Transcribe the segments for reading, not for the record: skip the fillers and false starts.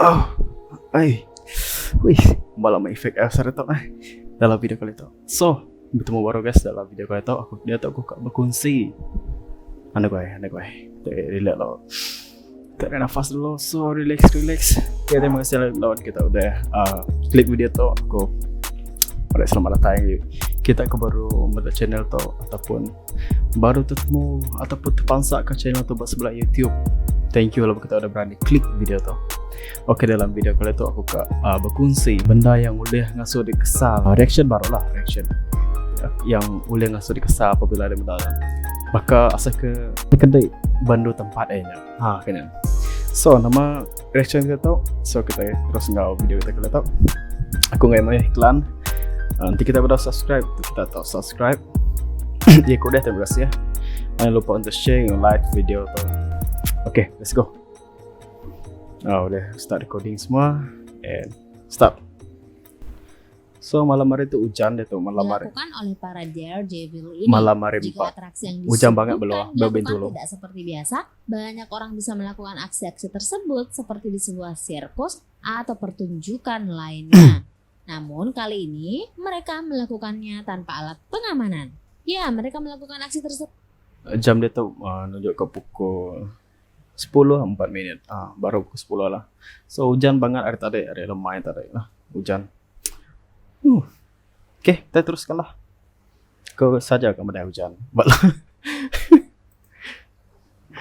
Oh, ay, wih, malah efek asar itu dalam video kali itu. So, bertemu baru guys dalam video kali itu. Dia tahu aku berkunci. Anda gue, relax lo. Tarik nafas dulu, so relax. Ya, terima kasih lawan kita udah klik video tuh. Aku pada selamat datang. Kita ke baru membuat channel tuh ataupun baru ketemu ataupun terpangsa ke channel tuh buat sebelah YouTube. Thank you kalau kita udah berani klik video tuh. Oke, dalam video kali itu aku berkongsi benda yang boleh ngasuh dikesal. Reaction barulah reaction yang boleh ngasuh dikesal apabila ada benda maka asal ke kedai bandu tempat nya. Kena. So nama reaction kita tahu. So kita terus ngau video kita tahu. Aku nggak mau iklan. Nanti kita udah subscribe. Kita tahu subscribe. Ya udah, terima kasih ya. Jangan lupa untuk share, like video tuh. Oke, let's go. Udah start recording semua and start. So malam hari itu hujan deh tuh, malam hari. Dilakukan oleh para daredevil ini. Malam hari Jika 4. atraksi yang Hujan banget belum, dilakukan tidak seperti biasa, banyak orang bisa melakukan aksi-aksi tersebut seperti di sebuah sirkus atau pertunjukan lainnya. Namun kali ini mereka melakukannya tanpa alat pengamanan. Ya, mereka melakukan aksi tersebut. Jam dia tuh nunjuk ke pukul 10.04 menit. Baru pukul 10 lah. So hujan banget hari tadi, hari lemah tadi lah hujan. Oke, kita teruskan lah. Kau saja kemudian hujan.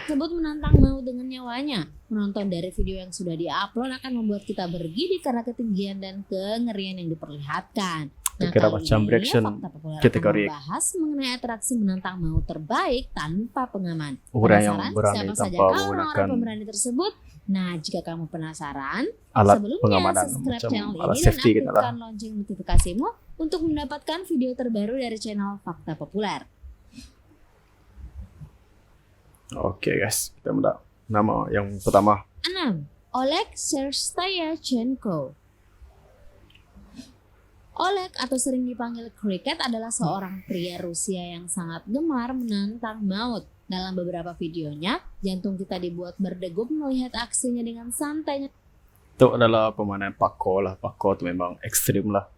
Tersebut menantang maut dengan nyawanya. Menonton dari video yang sudah diupload akan membuat kita bergidik karena ketinggian dan kengerian yang diperlihatkan. Kira macam reaction ketika membahas mengenai atraksi menantang maut terbaik tanpa pengaman. Orang yang Penasaran berani siapa saja tanpa orang menggunakan pemberani tersebut? Nah, jika kamu penasaran, alat sebelumnya pengamanan subscribe macam channel alat ini safety dan kita lah. aktifkan lonceng notifikasimu untuk mendapatkan video terbaru dari channel Fakta Populer. Oke guys, kita mulai. Nama yang pertama 6. Oleg Serstayachenko. Oleg atau sering dipanggil Cricket adalah seorang pria Rusia yang sangat gemar menantang maut. Dalam beberapa videonya, jantung kita dibuat berdegup melihat aksinya dengan santainya. itu adalah pemainan parkour lah. Parkour itu memang ekstrim lah.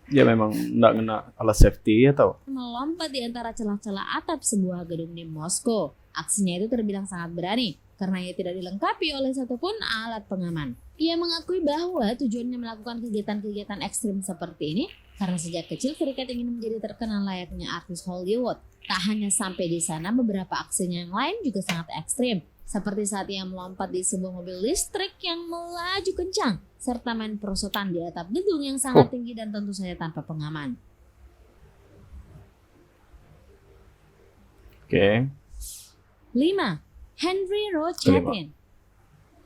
Dia memang tidak kena alat safety atau Melompat di antara celah-celah atap sebuah gedung di Moskow. Aksinya itu terbilang sangat berani karena ia tidak dilengkapi oleh satupun alat pengaman. Ia mengakui bahwa tujuannya melakukan kegiatan-kegiatan ekstrim seperti ini karena sejak kecil Cricket ingin menjadi terkenal layaknya artis Hollywood. Tak hanya sampai di sana, beberapa aksinya yang lain juga sangat ekstrim. Seperti saat ia melompat di sebuah mobil listrik yang melaju kencang, serta main perosotan di atap gedung yang sangat tinggi dan tentu saja tanpa pengaman. Oke. 5. Henry Rochatin.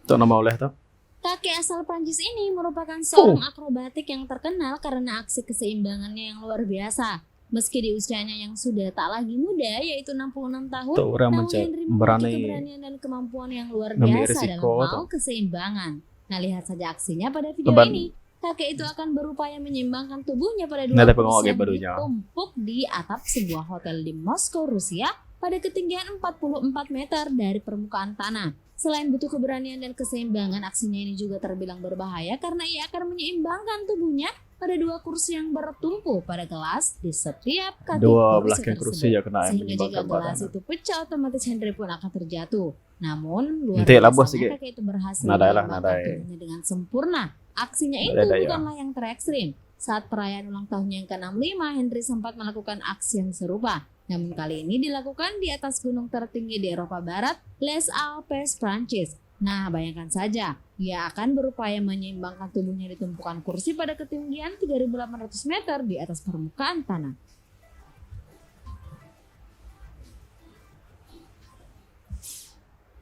Itu nama oleh tuh. Kakek asal Prancis ini merupakan seorang akrobatik yang terkenal karena aksi keseimbangannya yang luar biasa. Meski di usianya yang sudah tak lagi muda, yaitu 66 tahun, Tuh, orang namun Henry memiliki keberanian dan kemampuan yang luar biasa dalam hal keseimbangan. Nah, lihat saja aksinya pada video ini. Kakek itu akan berupaya menyeimbangkan tubuhnya pada dua kursi yang ditumpuk di atap sebuah hotel di Moskow, Rusia, pada ketinggian 44 meter dari permukaan tanah. Selain butuh keberanian dan keseimbangan, aksinya ini juga terbilang berbahaya karena ia akan menyeimbangkan tubuhnya pada dua kursi yang bertumpu pada gelas di setiap kaki dua kursi belakang kursi ya kena sehingga jika gelas itu pecah, otomatis Henry pun akan terjatuh. Namun luar biasanya kakek itu berhasil menyeimbangkan tubuhnya dengan sempurna. Aksinya itu bukanlah yang terekstrim. Saat perayaan ulang tahunnya yang ke-65, Henry sempat melakukan aksi yang serupa. Namun kali ini dilakukan di atas gunung tertinggi di Eropa Barat, Les Alpes, Prancis. Nah, bayangkan saja, ia akan berupaya menyeimbangkan tubuhnya di tumpukan kursi pada ketinggian 3.800 meter di atas permukaan tanah.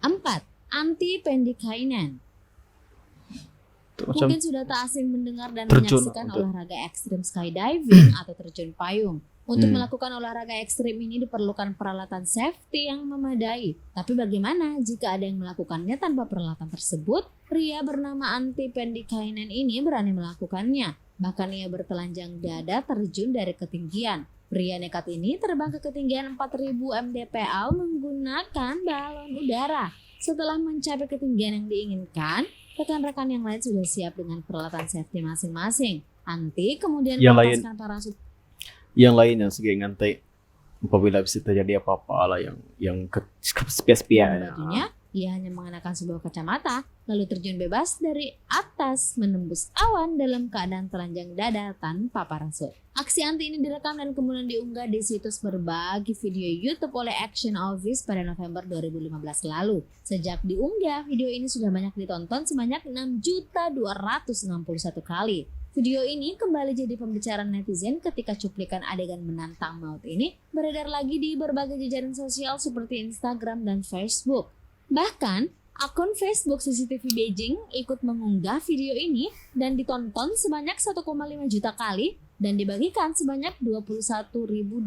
4. Antti Pendikainen. Mungkin sudah tak asing mendengar dan menyaksikan olahraga ekstrim skydiving atau terjun payung. Untuk melakukan olahraga ekstrim ini diperlukan peralatan safety yang memadai. Tapi bagaimana jika ada yang melakukannya tanpa peralatan tersebut? Pria bernama Antti Pendikainen ini berani melakukannya. Bahkan ia bertelanjang dada terjun dari ketinggian. Pria nekat ini terbang ke ketinggian 4.000 mdpl menggunakan balon udara. Setelah mencapai ketinggian yang diinginkan, Rekan-rekan yang lain sudah siap dengan peralatan safety masing-masing. Anti kemudian Yang lain- melepaskan parasut Yang lain yang segi ngantai apabila bisa terjadi apa-apa lah yang ke spia-spia dan bajunya. Ia hanya mengenakan sebuah kacamata, lalu terjun bebas dari atas menembus awan dalam keadaan telanjang dada tanpa parasut. Aksi anti ini direkam dan kemudian diunggah di situs berbagi video YouTube oleh Action Office pada November 2015 lalu. Sejak diunggah, video ini sudah banyak ditonton sebanyak 6.261 kali. Video ini kembali jadi pembicaraan netizen ketika cuplikan adegan menantang maut ini beredar lagi di berbagai jejaring sosial seperti Instagram dan Facebook. Bahkan, akun Facebook CCTV Beijing ikut mengunggah video ini dan ditonton sebanyak 1,5 juta kali dan dibagikan sebanyak 21.824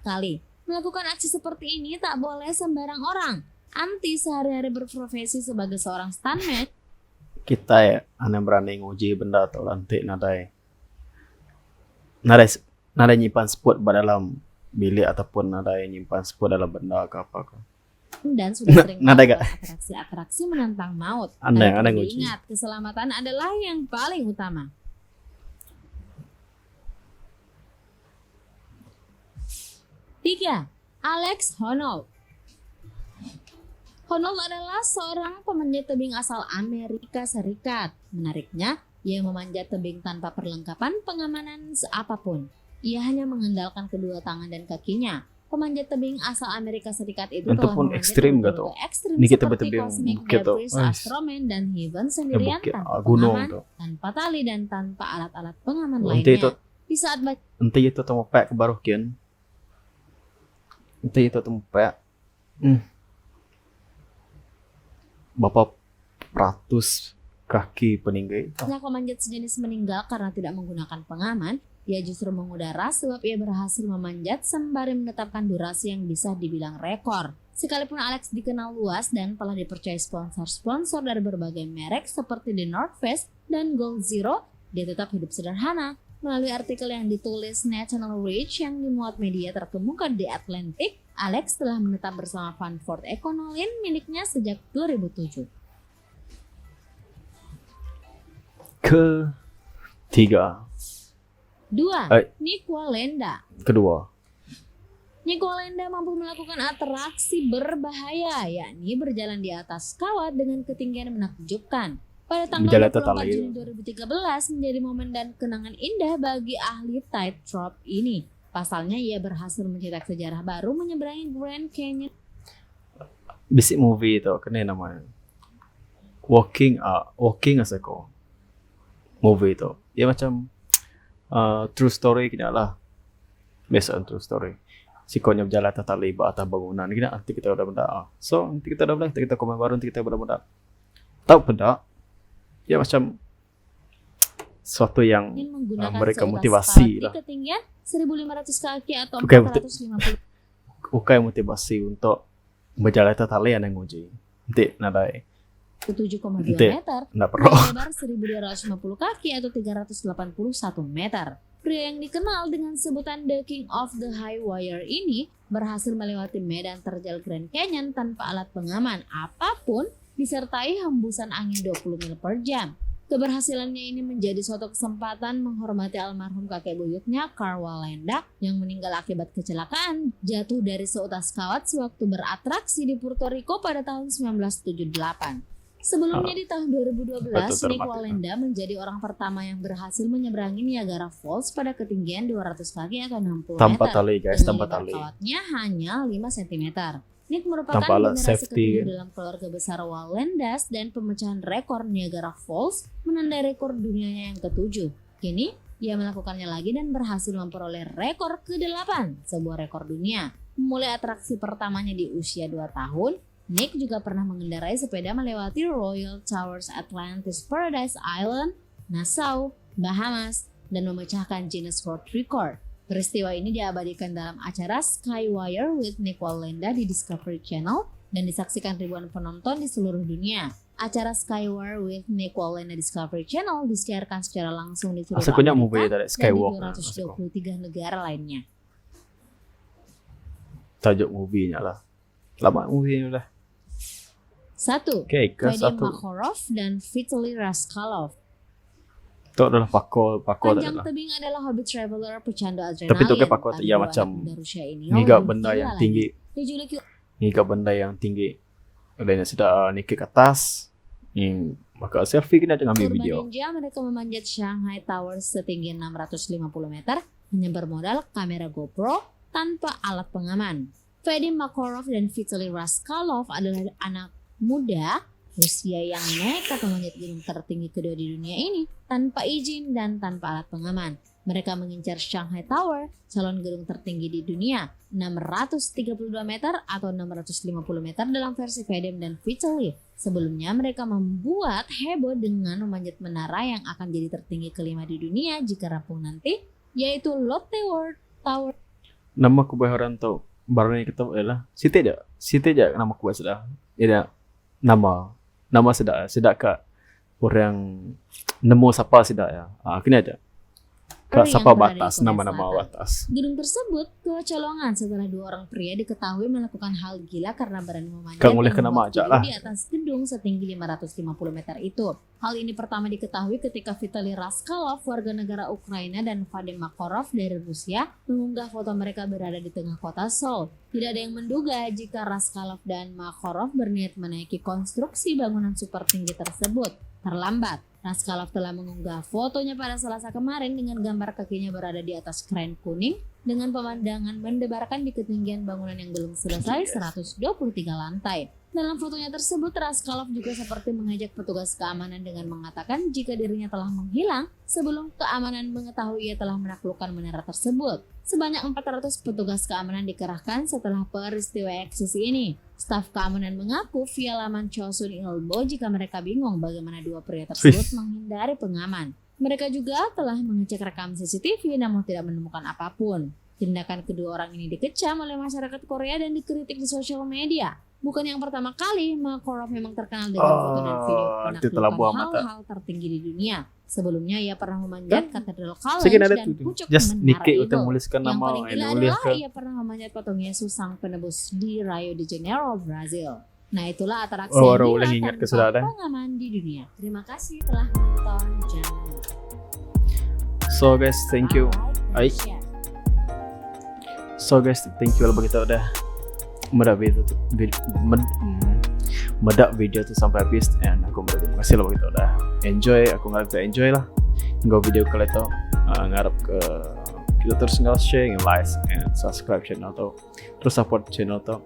kali. Melakukan aksi seperti ini tak boleh sembarang orang. Anti sehari-hari berprofesi sebagai seorang stuntman. Kita ya hanya berani nguji benda atau lantik nadai nyimpan spot dalam bilik ataupun nadai nyimpan spot dalam benda ke apa ke. Dan sudah sering Nada melakukan atraksi-atraksi menantang maut. Anda Tapi perlu nguji. diingat, keselamatan adalah yang paling utama. Tiga, Alex Honnold. Honnold adalah seorang pemanjat tebing asal Amerika Serikat. Menariknya, ia memanjat tebing tanpa perlengkapan pengamanan apapun. Ia hanya mengandalkan kedua tangan dan kakinya. Pemanjat tebing asal Amerika Serikat itu Itu telah pun memanjat ekstrim berbagai gitu. ekstrim Ini kita seperti bertebing Cosmic bukit tuh. Debris, Wais. Astroman, dan Heaven Ya sendirian bukit tanpa gunung pengaman, tuh. tanpa tali, dan tanpa alat-alat pengaman Nanti itu lainnya. Di saat nanti itu tempat ke baru kian. Nanti itu tempat. Berapa ratus kaki peninggai. banyak pemanjat sejenis meninggal karena tidak menggunakan pengaman, ia justru mengudara sebab ia berhasil memanjat sembari menetapkan durasi yang bisa dibilang rekor. Sekalipun Alex dikenal luas dan telah dipercaya sponsor-sponsor dari berbagai merek seperti The North Face dan Gold Zero, dia tetap hidup sederhana. Melalui artikel yang ditulis National Reach yang dimuat media terkemuka di Atlantic, Alex telah menetap bersama Van Ford Econoline miliknya sejak 2007. Ketiga. 2. Nick Wallenda. Kedua. Nick Wallenda mampu melakukan atraksi berbahaya, yakni berjalan di atas kawat dengan ketinggian menakjubkan. Pada tanggal Berjalan 24 totally. Juni 2013 menjadi momen dan kenangan indah bagi ahli tightrope ini. Pasalnya ia berhasil mencetak sejarah baru menyeberangi Grand Canyon. Basic movie itu kena namanya. Walking as a ko. Movie itu. Ya macam true story kena lah. Based on true story. Si konya berjalan atas tali atas bangunan kena nanti kita udah benda. So nanti kita udah benda kita komen baru nanti kita udah benda. Tahu benda. Ya macam suatu yang Ingin menggunakan mereka seutas motivasi kawat lah. di ketinggian 1.500 kaki atau Oke, 450 Bukan motivasi untuk berjalan atas tali yang nguji. Nanti nadai. 7,2 Ente. meter Nggak perlu. dan lebar 1.250 kaki atau 381 meter. Pria yang dikenal dengan sebutan The King of the High Wire ini berhasil melewati medan terjal Grand Canyon tanpa alat pengaman apapun disertai hembusan angin 20 mil per jam. Keberhasilannya ini menjadi suatu kesempatan menghormati almarhum kakek buyutnya, Carl Wallenda, yang meninggal akibat kecelakaan jatuh dari seutas kawat sewaktu beratraksi di Puerto Rico pada tahun 1978. Sebelumnya di tahun 2012, Betul, Nick termati. Wallenda menjadi orang pertama yang berhasil menyeberangi Niagara Falls pada ketinggian 200 kaki atau 60 Tanpa meter. tali guys, Dengan tanpa lebar tali. kawatnya hanya 5 cm. Nick merupakan Tanpa alat generasi safety. ketiga dalam keluarga besar Wallendas dan pemecahan rekor Niagara Falls menandai rekor dunianya yang ke-7. Kini, ia melakukannya lagi dan berhasil memperoleh rekor ke-8, sebuah rekor dunia. Memulai atraksi pertamanya di usia 2 tahun, Nick juga pernah mengendarai sepeda melewati Royal Towers Atlantis Paradise Island, Nassau, Bahamas, dan memecahkan Guinness World Record. Peristiwa ini diabadikan dalam acara Skywire with Nick Wallenda di Discovery Channel dan disaksikan ribuan penonton di seluruh dunia. Acara Skywire with Nick Wallenda Discovery Channel disiarkan secara langsung di seluruh Asal movie Amerika dari dan di Skywalk. 223 negara lainnya. Tajuk movie-nya lah. Lama movie-nya udah. 1. Oke, ke Vadim satu. Makarov dan Vitaly Raskalov. Itu adalah Pako Panjang adalah. tebing adalah hobi traveler pecandu adrenalin. Tapi itu kayak Pako Tapi ya dua macam anak muda Rusia ini ngiga lebih benda gila yang lagi. tinggi. Dijuluki Ngiga benda yang tinggi. Udahnya sudah naik ke atas. Maka selfie kita dengan ambil Purba video. Ninja, mereka memanjat Shanghai Tower setinggi 650 meter hanya bermodal kamera GoPro tanpa alat pengaman. Vadim Makarov dan Vitaly Raskalov adalah anak muda Rusia yang nekat memanjat gunung tertinggi kedua di dunia ini tanpa izin dan tanpa alat pengaman. Mereka mengincar Shanghai Tower, calon gedung tertinggi di dunia, 632 meter atau 650 meter dalam versi Vadim dan Vitaly. Sebelumnya mereka membuat heboh dengan memanjat menara yang akan jadi tertinggi kelima di dunia jika rampung nanti, yaitu Lotte World Tower. Nama kebaharan tahu. Baru ini kita adalah Siti aja nama kuba sudah. Ada nama sudah kak orang nemu siapa sudah ya. Kini aja. Kak Yang siapa berada di batas Korea nama Selatan. batas. Gedung tersebut kecolongan setelah dua orang pria diketahui melakukan hal gila karena berani memanjat Kang boleh dan kena membuat majak video lah. di atas gedung setinggi 550 meter itu. Hal ini pertama diketahui ketika Vitaly Raskalov, warga negara Ukraina, dan Vadim Makarov dari Rusia mengunggah foto mereka berada di tengah kota Seoul. Tidak ada yang menduga jika Raskalov dan Makarov berniat menaiki konstruksi bangunan super tinggi tersebut. Terlambat, Raskalov telah mengunggah fotonya pada Selasa kemarin dengan gambar kakinya berada di atas kren kuning dengan pemandangan mendebarkan di ketinggian bangunan yang belum selesai 123 lantai. Dalam fotonya tersebut, Raskalov juga seperti mengajak petugas keamanan dengan mengatakan jika dirinya telah menghilang sebelum keamanan mengetahui ia telah menaklukkan menara tersebut. Sebanyak 400 petugas keamanan dikerahkan setelah peristiwa eksisi ini. Staf keamanan mengaku via laman Chosun Ilbo jika mereka bingung bagaimana dua pria tersebut menghindari pengaman. Mereka juga telah mengecek rekam CCTV namun tidak menemukan apapun. Tindakan kedua orang ini dikecam oleh masyarakat Korea dan dikritik di sosial media. Bukan yang pertama kali Makarov memang terkenal dengan foto dan video itu telah buah penaklukan mata. hal-hal tertinggi di dunia. Sebelumnya ia pernah memanjat Katedral College Sekian ada dan tuh. pucuk Just menara Nike Eiffel. udah menuliskan Yang nama paling gila nulis adalah ke ia pernah memanjat patung Yesus Sang Penebus di Rio de Janeiro, Brazil. Nah itulah atraksi Oh, yang baru gila boleh ingat ke tanpa saudara. pengaman di dunia. Terima kasih telah menonton. Jangan lupa So guys, thank you. like dan Ai. share. So guys, thank you lah kita udah medak video tuh medak video tuh sampai habis dan aku berterima kasih lah kita udah enjoy. Aku ngarep kita enjoy lah nggak video kalian tuh ngarep ke kita terus nggak share, like, and subscribe channel tuh terus support channel tuh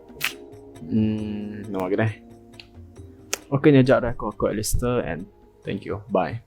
nama gini. Oke, nyajak dah aku Alistair and thank you, bye.